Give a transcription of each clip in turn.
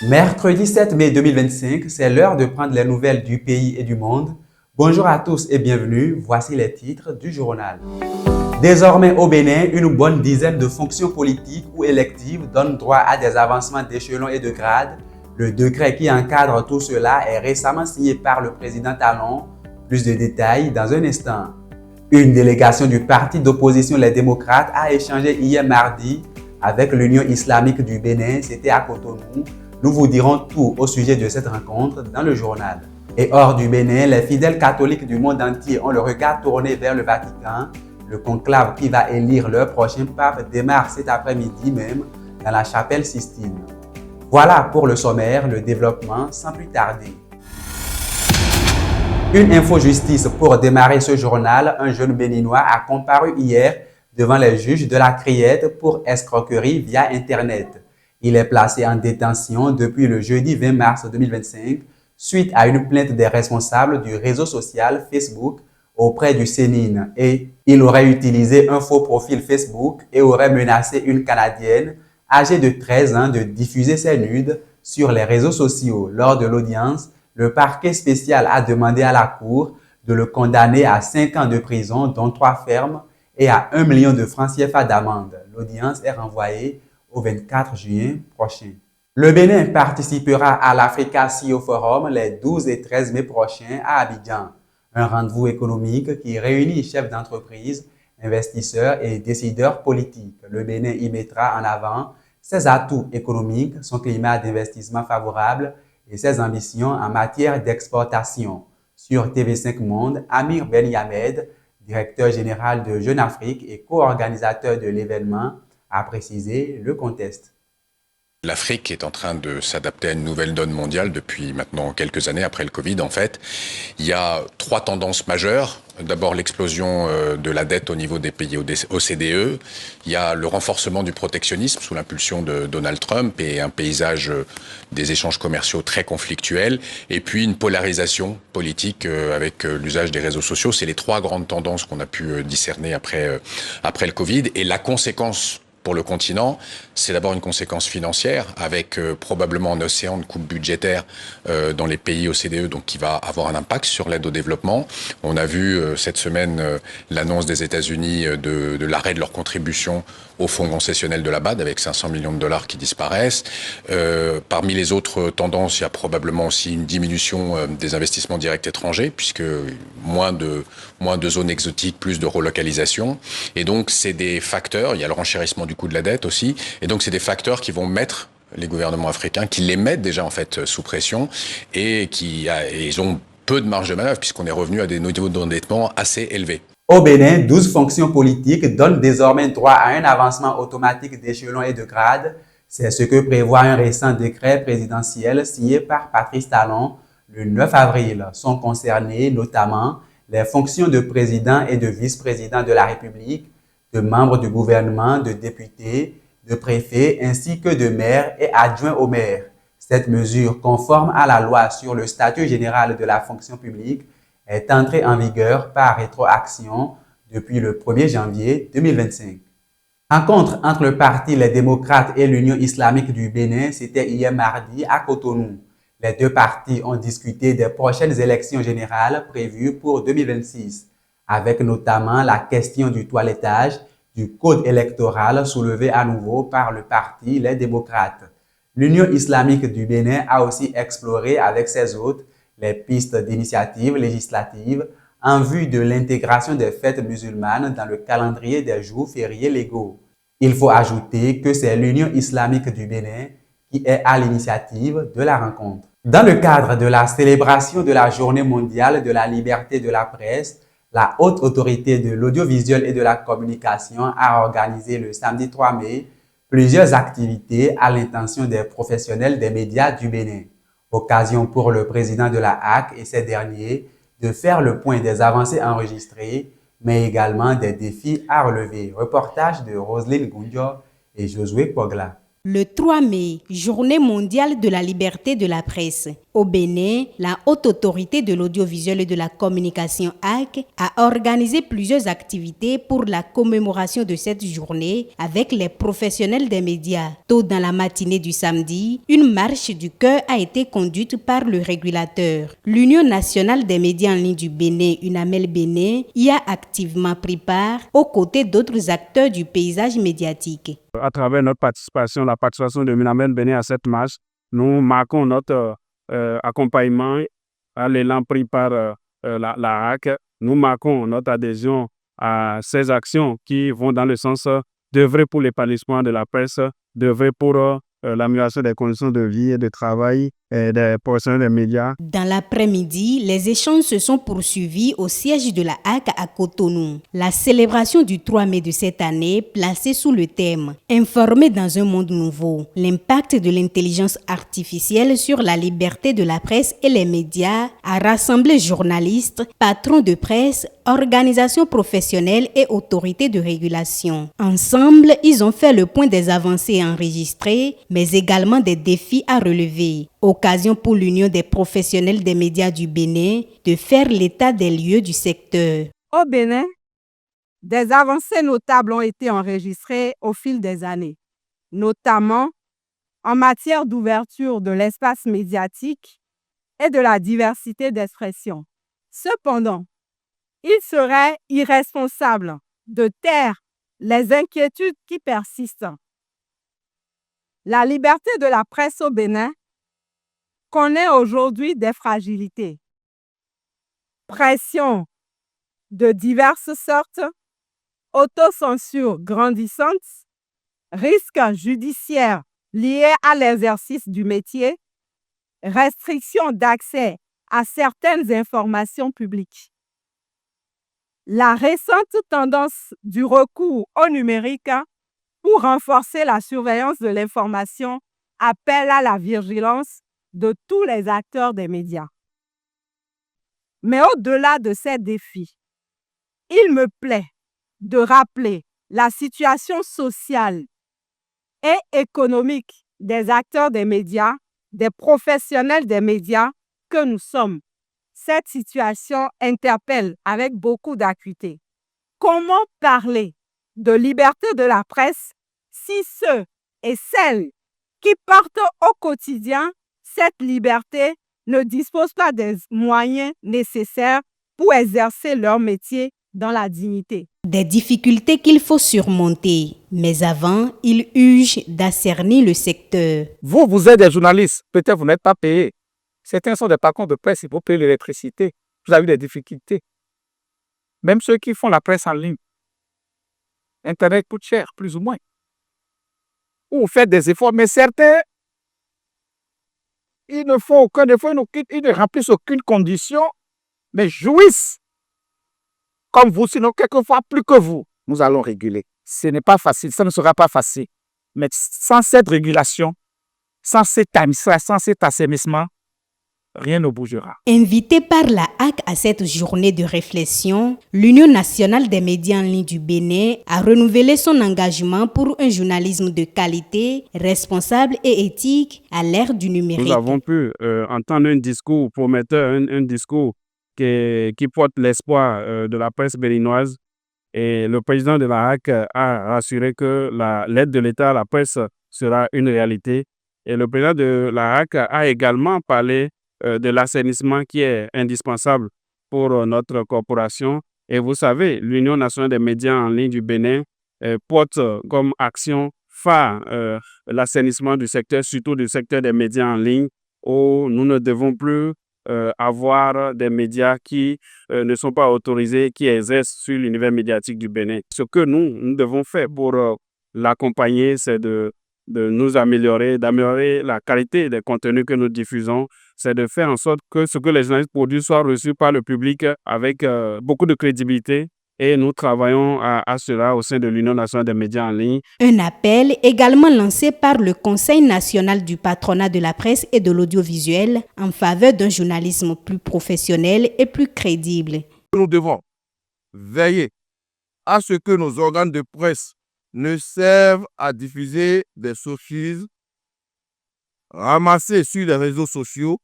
Mercredi 7 mai 2025, c'est l'heure de prendre les nouvelles du pays et du monde. Bonjour à tous et bienvenue, voici les titres du journal. Désormais au Bénin, une bonne dizaine de fonctions politiques ou électives donnent droit à des avancements d'échelon et de grade. Le décret qui encadre tout cela est récemment signé par le président Talon. Plus de détails dans un instant. Une délégation du parti d'opposition Les Démocrates a échangé hier mardi avec l'Union islamique du Bénin, c'était à Cotonou. Nous vous dirons tout au sujet de cette rencontre dans le journal. Et hors du Bénin, les fidèles catholiques du monde entier ont le regard tourné vers le Vatican. Le conclave qui va élire leur prochain pape démarre cet après-midi même dans la chapelle Sistine. Voilà pour le sommaire, le développement sans plus tarder. Une info justice pour démarrer ce journal, un jeune béninois a comparu hier devant les juges de la Criette pour escroquerie via Internet. Il est placé en détention depuis le jeudi 20 mars 2025 suite à une plainte des responsables du réseau social Facebook auprès du Sénine et il aurait utilisé un faux profil Facebook et aurait menacé une Canadienne âgée de 13 ans de diffuser ses nudes sur les réseaux sociaux. Lors de l'audience, le parquet spécial a demandé à la Cour de le condamner à 5 ans de prison, dont 3 fermes, et à 1 million de francs CFA d'amende. L'audience est renvoyée au 24 juin prochain. Le Bénin participera à l'Africa CEO Forum les 12 et 13 mai prochains à Abidjan, un rendez-vous économique qui réunit chefs d'entreprise, investisseurs et décideurs politiques. Le Bénin y mettra en avant ses atouts économiques, son climat d'investissement favorable et ses ambitions en matière d'exportation. Sur TV5 Monde, Amir Ben Yamed, directeur général de Jeune Afrique et co-organisateur de l'événement, a précisé le contexte. L'Afrique est en train de s'adapter à une nouvelle donne mondiale depuis maintenant quelques années, après le Covid en fait. Il y a 3 tendances majeures. D'abord l'explosion de la dette au niveau des pays OCDE. Il y a le renforcement du protectionnisme sous l'impulsion de Donald Trump et un paysage des échanges commerciaux très conflictuels. Et puis une polarisation politique avec l'usage des réseaux sociaux. C'est les 3 grandes tendances qu'on a pu discerner après le Covid. Et la conséquence pour le continent, c'est d'abord une conséquence financière avec probablement un océan de coupes budgétaires dans les pays OCDE, donc qui va avoir un impact sur l'aide au développement. On a vu cette semaine l'annonce des États-Unis de l'arrêt de leur contribution au fonds concessionnel de la BAD avec 500 millions de dollars qui disparaissent. Parmi les autres tendances, il y a probablement aussi une diminution des investissements directs étrangers puisque moins de zones exotiques, plus de relocalisation. Et donc, c'est des facteurs. Il y a le renchérissement du coût de la dette aussi. Et donc, c'est des facteurs qui vont mettre les gouvernements africains, qui les mettent déjà en fait sous pression et ils ont peu de marge de manœuvre puisqu'on est revenu à des niveaux d'endettement assez élevés. Au Bénin, 12 fonctions politiques donnent désormais droit à un avancement automatique d'échelon et de grade. C'est ce que prévoit un récent décret présidentiel signé par Patrice Talon le 9 avril. Sont concernées notamment les fonctions de président et de vice-président de la République, de membres du gouvernement, de députés, de préfets ainsi que de maires et adjoints au maire. Cette mesure, conforme à la loi sur le statut général de la fonction publique, est entrée en vigueur par rétroaction depuis le 1er janvier 2025. Rencontre entre le parti Les Démocrates et l'Union islamique du Bénin, c'était hier mardi à Cotonou. Les 2 partis ont discuté des prochaines élections générales prévues pour 2026, avec notamment la question du toilettage du code électoral soulevé à nouveau par le parti Les Démocrates. L'Union islamique du Bénin a aussi exploré avec ses hôtes les pistes d'initiatives législatives en vue de l'intégration des fêtes musulmanes dans le calendrier des jours fériés légaux. Il faut ajouter que c'est l'Union islamique du Bénin qui est à l'initiative de la rencontre. Dans le cadre de la célébration de la Journée mondiale de la liberté de la presse, la Haute Autorité de l'audiovisuel et de la communication a organisé le samedi 3 mai plusieurs activités à l'intention des professionnels des médias du Bénin. Occasion pour le président de la HAC et ses derniers de faire le point des avancées enregistrées, mais également des défis à relever. Reportage de Roselyne Goundio et Josué Pogla. Le 3 mai, Journée mondiale de la liberté de la presse. Au Bénin, la Haute Autorité de l'Audiovisuel et de la Communication HAC a organisé plusieurs activités pour la commémoration de cette journée avec les professionnels des médias. Tôt dans la matinée du samedi, une marche du cœur a été conduite par le régulateur. L'Union nationale des médias en ligne du Bénin, UNAMEL Bénin, y a activement pris part aux côtés d'autres acteurs du paysage médiatique. À travers notre participation, la participation de UNAMEL Bénin à cette marche, nous marquons notre accompagnement à l'élan pris par la HAC. Nous marquons notre adhésion à ces actions qui vont dans le sens d'œuvrer pour l'épanouissement de la presse, d'œuvrer pour l'amélioration des conditions de vie et de travail des professionnels des médias. Dans l'après-midi, les échanges se sont poursuivis au siège de la HAC à Cotonou. La célébration du 3 mai de cette année, placée sous le thème « Informer dans un monde nouveau », l'impact de l'intelligence artificielle sur la liberté de la presse et les médias, a rassemblé journalistes, patrons de presse, organisations professionnelles et autorités de régulation. Ensemble, ils ont fait le point des avancées enregistrées, mais également des défis à relever. Occasion pour l'Union des professionnels des médias du Bénin de faire l'état des lieux du secteur. Au Bénin, des avancées notables ont été enregistrées au fil des années, notamment en matière d'ouverture de l'espace médiatique et de la diversité d'expression. Cependant, il serait irresponsable de taire les inquiétudes qui persistent. La liberté de la presse au Bénin connaît aujourd'hui des fragilités. Pression de diverses sortes, autocensure grandissante, risques judiciaires liés à l'exercice du métier, restriction d'accès à certaines informations publiques. La récente tendance du recours au numérique pour renforcer la surveillance de l'information appelle à la vigilance de tous les acteurs des médias. Mais au-delà de ces défis, il me plaît de rappeler la situation sociale et économique des acteurs des médias, des professionnels des médias que nous sommes. Cette situation interpelle avec beaucoup d'acuité. Comment parler de liberté de la presse si ceux et celles qui portent au quotidien cette liberté ne disposent pas des moyens nécessaires pour exercer leur métier dans la dignité? Des difficultés qu'il faut surmonter, mais avant, il urge d'assainir le secteur. Vous êtes des journalistes, peut-être vous n'êtes pas payés. Certains sont des patrons de presse, il faut payer l'électricité. Vous avez des difficultés. Même ceux qui font la presse en ligne. Internet coûte cher, plus ou moins. Vous faites des efforts, mais certains, ils ne font aucun effort, ils ne remplissent aucune condition, mais jouissent comme vous, sinon quelquefois plus que vous. Nous allons réguler. Ce n'est pas facile, ça ne sera pas facile. Mais sans cette régulation, sans cet assainissement, rien ne bougera. Invité par la HAC à cette journée de réflexion, l'Union nationale des médias en ligne du Bénin a renouvelé son engagement pour un journalisme de qualité, responsable et éthique à l'ère du numérique. Nous avons pu entendre un discours prometteur, un discours qui porte l'espoir de la presse béninoise. Et le président de la HAC a rassuré que l'aide de l'État à la presse sera une réalité. Et le président de la HAC a également parlé de l'assainissement qui est indispensable pour notre corporation. Et vous savez, l'Union nationale des médias en ligne du Bénin porte comme action phare l'assainissement du secteur, surtout du secteur des médias en ligne, où nous ne devons plus avoir des médias qui ne sont pas autorisés, qui exercent sur l'univers médiatique du Bénin. Ce que nous devons faire pour l'accompagner, c'est de nous améliorer, d'améliorer la qualité des contenus que nous diffusons, c'est de faire en sorte que ce que les journalistes produisent soit reçu par le public avec beaucoup de crédibilité. Et nous travaillons à cela au sein de l'Union nationale des médias en ligne. Un appel également lancé par le Conseil national du patronat de la presse et de l'audiovisuel en faveur d'un journalisme plus professionnel et plus crédible. Nous devons veiller à ce que nos organes de presse ne servent à diffuser des sophismes ramassés sur les réseaux sociaux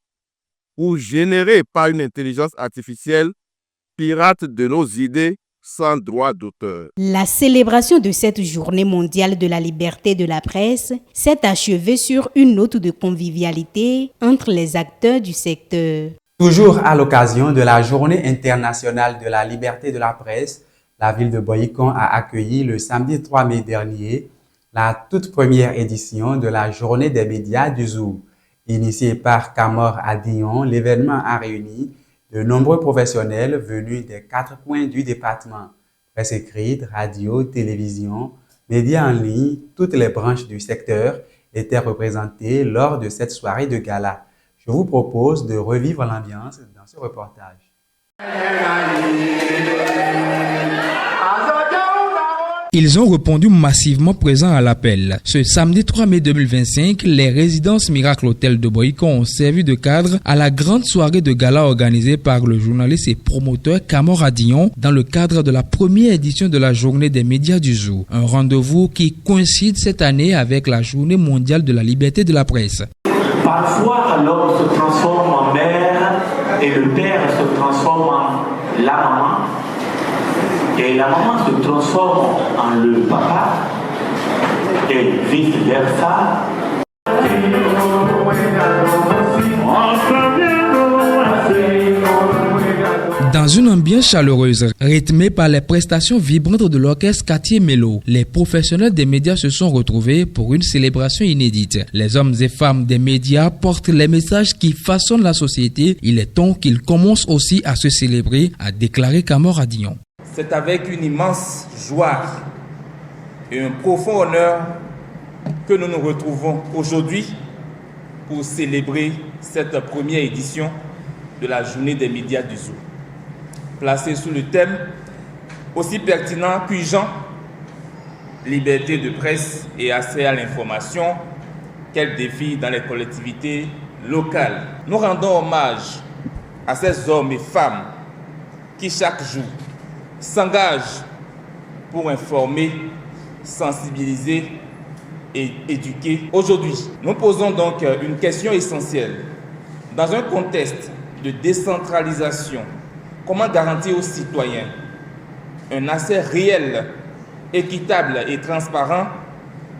ou générés par une intelligence artificielle pirate de nos idées sans droit d'auteur. La célébration de cette journée mondiale de la liberté de la presse s'est achevée sur une note de convivialité entre les acteurs du secteur. Toujours à l'occasion de la Journée internationale de la liberté de la presse, la ville de Boycon a accueilli le samedi 3 mai dernier la toute première édition de la Journée des médias du Zou. Initiée par Camor Adillon, l'événement a réuni de nombreux professionnels venus des 4 coins du département. Presse écrite, radio, télévision, médias en ligne, toutes les branches du secteur étaient représentées lors de cette soirée de gala. Je vous propose de revivre l'ambiance dans ce reportage. Ils ont répondu massivement présents à l'appel. Ce samedi 3 mai 2025, les résidences Miracle Hôtel de Boycon ont servi de cadre à la grande soirée de gala organisée par le journaliste et promoteur Camor Adillon dans le cadre de la première édition de la Journée des médias du Zou. Un rendez-vous qui coïncide cette année avec la Journée mondiale de la liberté de la presse. Parfois, l'homme se transforme en mère et le père se transforme en la maman. Et la maman se transforme en le papa et vice-versa. Dans une ambiance chaleureuse, rythmée par les prestations vibrantes de l'orchestre Quartier Mélo, les professionnels des médias se sont retrouvés pour une célébration inédite. Les hommes et femmes des médias portent les messages qui façonnent la société. Il est temps qu'ils commencent aussi à se célébrer, a déclaré Camor Adillon. C'est avec une immense joie et un profond honneur que nous nous retrouvons aujourd'hui pour célébrer cette première édition de la Journée des médias du Zou. Placée sous le thème aussi pertinent qu'urgent, liberté de presse et accès à l'information, quel défi dans les collectivités locales. Nous rendons hommage à ces hommes et femmes qui chaque jour s'engagent pour informer, sensibiliser et éduquer. Aujourd'hui, nous posons donc une question essentielle. Dans un contexte de décentralisation, comment garantir aux citoyens un accès réel, équitable et transparent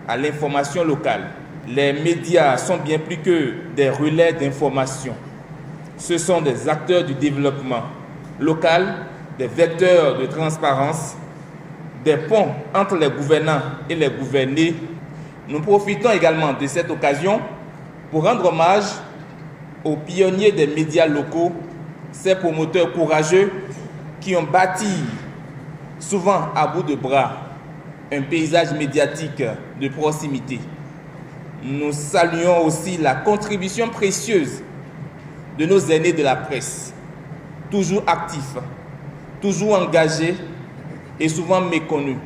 à l'information locale? Les médias sont bien plus que des relais d'information. Ce sont des acteurs du développement local, des vecteurs de transparence, des ponts entre les gouvernants et les gouvernés. Nous profitons également de cette occasion pour rendre hommage aux pionniers des médias locaux, ces promoteurs courageux qui ont bâti, souvent à bout de bras, un paysage médiatique de proximité. Nous saluons aussi la contribution précieuse de nos aînés de la presse, toujours actifs, toujours engagés et souvent méconnus.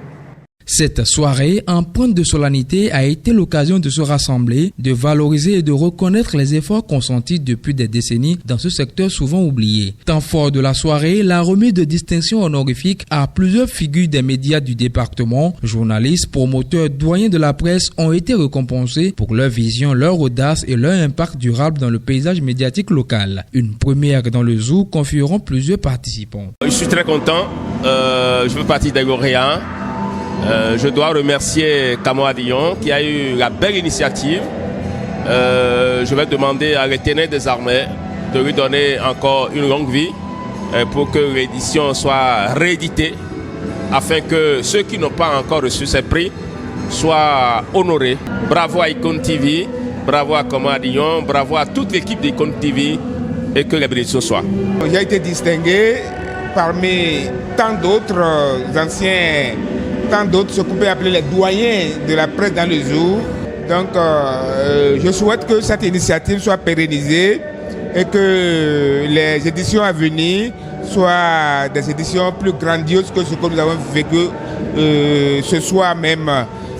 Cette soirée, empreinte de solennité, a été l'occasion de se rassembler, de valoriser et de reconnaître les efforts consentis depuis des décennies dans ce secteur souvent oublié. Temps fort de la soirée, la remise de distinctions honorifiques à plusieurs figures des médias du département, journalistes, promoteurs, doyens de la presse ont été récompensés pour leur vision, leur audace et leur impact durable dans le paysage médiatique local. Une première dans le Zou confieront plusieurs participants. Je suis très content, je fais partie des lauréats. Je dois remercier Camor Adillon qui a eu la belle initiative. Je vais demander à l'Éternel des armées de lui donner encore une longue vie pour que l'édition soit rééditée afin que ceux qui n'ont pas encore reçu ces prix soient honorés. Bravo à Icon TV, bravo à Camor Adillon, bravo à toute l'équipe d'Icon TV et que les bénédictions soient. J'ai été distingué parmi tant d'autres anciens, ce qu'on peut appeler les doyens de la presse dans le Zou. Donc je souhaite que cette initiative soit pérennisée et que les éditions à venir soient des éditions plus grandioses que ce que nous avons vécu ce soir même.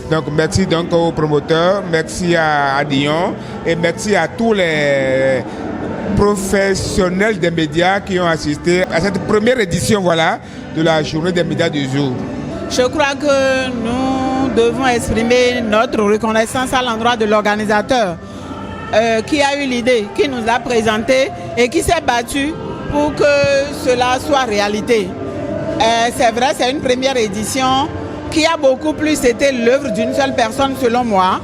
Donc merci donc aux promoteurs, merci à Adillon et merci à tous les professionnels des médias qui ont assisté à cette première édition de la Journée des médias du Zou. Je crois que nous devons exprimer notre reconnaissance à l'endroit de l'organisateur qui a eu l'idée, qui nous a présenté et qui s'est battu pour que cela soit réalité. C'est vrai, c'est une première édition qui a beaucoup plus été l'œuvre d'une seule personne selon moi.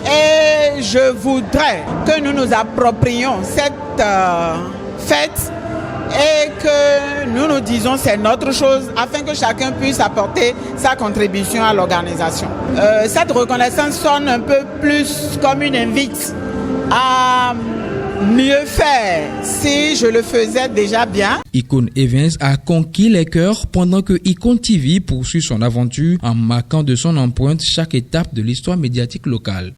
Et je voudrais que nous nous approprions cette fête et que nous nous disons c'est notre chose afin que chacun puisse apporter sa contribution à l'organisation. Cette reconnaissance sonne un peu plus comme une invite à mieux faire si je le faisais déjà bien. Icon Evans a conquis les cœurs pendant que Icon TV poursuit son aventure en marquant de son empreinte chaque étape de l'histoire médiatique locale.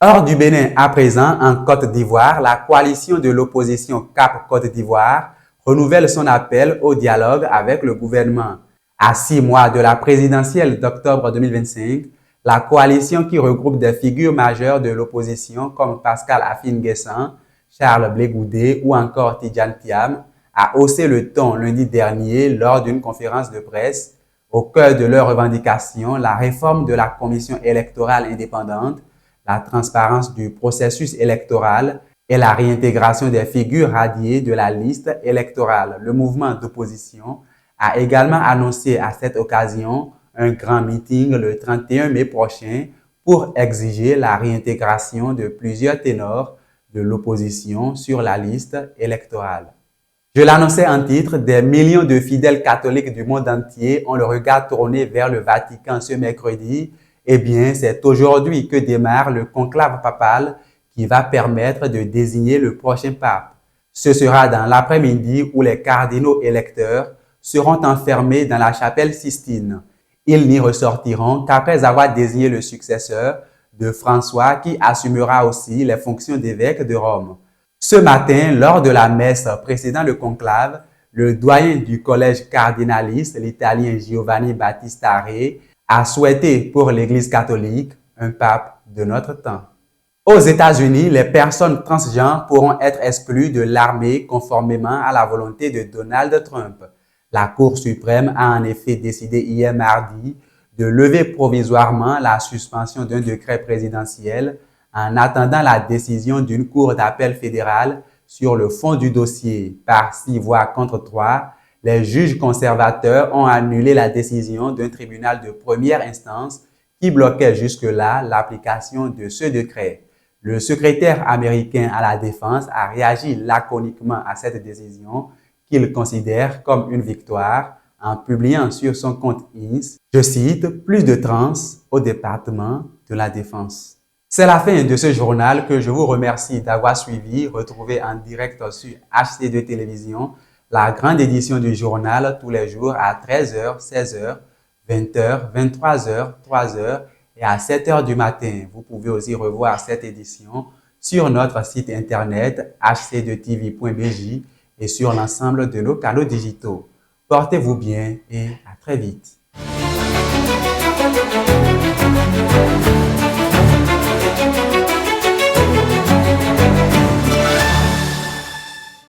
Hors du Bénin à présent, en Côte d'Ivoire, la coalition de l'opposition Cap Côte d'Ivoire renouvelle son appel au dialogue avec le gouvernement. À 6 mois de la présidentielle d'octobre 2025, la coalition qui regroupe des figures majeures de l'opposition comme Pascal Afine-Guessan, Charles Blé Goudé ou encore Tidjane Thiam a haussé le ton lundi dernier lors d'une conférence de presse. Au cœur de leurs revendications, la réforme de la commission électorale indépendante, la transparence du processus électoral et la réintégration des figures radiées de la liste électorale. Le mouvement d'opposition a également annoncé à cette occasion un grand meeting le 31 mai prochain pour exiger la réintégration de plusieurs ténors de l'opposition sur la liste électorale. Je l'annonçais en titre, des millions de fidèles catholiques du monde entier ont le regard tourné vers le Vatican ce mercredi. Eh bien, c'est aujourd'hui que démarre le conclave papal qui va permettre de désigner le prochain pape. Ce sera dans l'après-midi où les cardinaux électeurs seront enfermés dans la chapelle Sistine. Ils n'y ressortiront qu'après avoir désigné le successeur de François qui assumera aussi les fonctions d'évêque de Rome. Ce matin, lors de la messe précédant le conclave, le doyen du collège cardinaliste, l'italien Giovanni Battista Re, a souhaité pour l'Église catholique un pape de notre temps. Aux États-Unis, les personnes transgenres pourront être exclues de l'armée conformément à la volonté de Donald Trump. La Cour suprême a en effet décidé hier mardi de lever provisoirement la suspension d'un décret présidentiel en attendant la décision d'une cour d'appel fédérale sur le fond du dossier. Par 6 voix contre 3, les juges conservateurs ont annulé la décision d'un tribunal de première instance qui bloquait jusque-là l'application de ce décret. Le secrétaire américain à la Défense a réagi laconiquement à cette décision qu'il considère comme une victoire en publiant sur son compte X, je cite, « plus de trans au département de la Défense ». C'est la fin de ce journal que je vous remercie d'avoir suivi. Retrouvez en direct sur HC2 Télévision la grande édition du journal tous les jours à 13h, 16h, 20h, 23h, 3h et à 7h du matin. Vous pouvez aussi revoir cette édition sur notre site internet hc2tv.bj et sur l'ensemble de nos canaux digitaux. Portez-vous bien et à très vite.